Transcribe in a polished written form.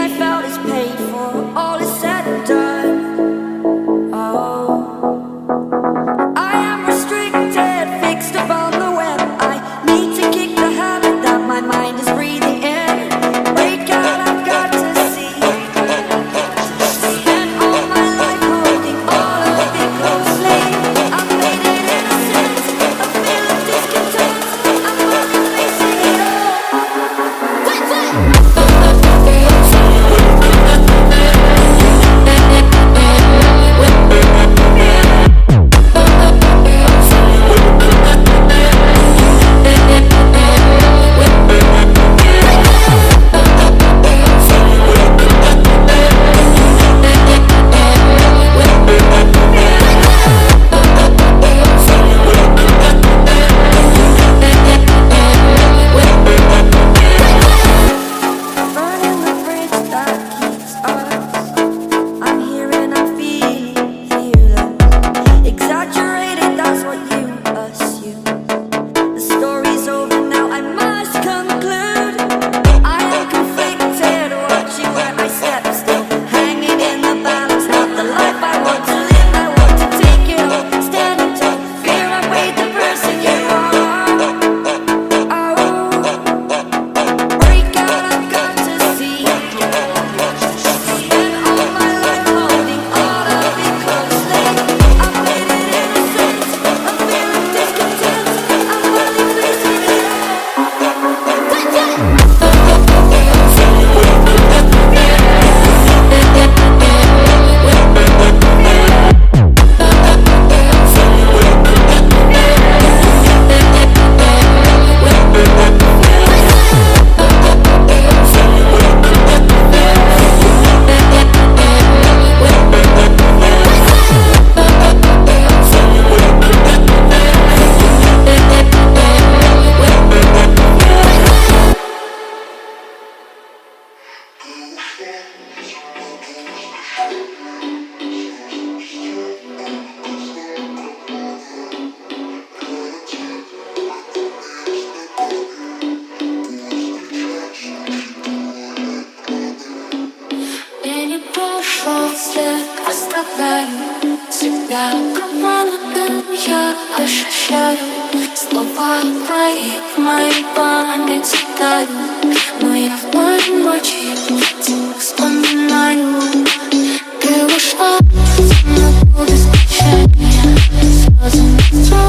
I felt is paid for, all is said and done. Oh, I am restricted, fixed upon the web. I need to kick the habit that my mind is breathing in. Break out, I've got to see. Spent all my life holding all of it closely. I made it innocent, a feel of discontent. I'm finally facing it all. Burning the bridge that keeps us. I'm here and I'm feeling fearless. Exaggerated, that's what you assume. The story's over now, I must conclude. I am conflicted, watching where I step still. Hanging in the balance, not the life I want to live. I want to take it all, standing tall. Fear I weighed the person you are. Oh, break out, I've got to see. Spent all my life holding all of it closely. I made it innocent, a feel of discontent. I'm finally facing it all. Я не прошел след, оставляю всегда командом, я ощущаю слова твои в моей памяти тают. Но я в моей ночи тебя вспоминаю. Ты ушла в темноту без прощания, слезы на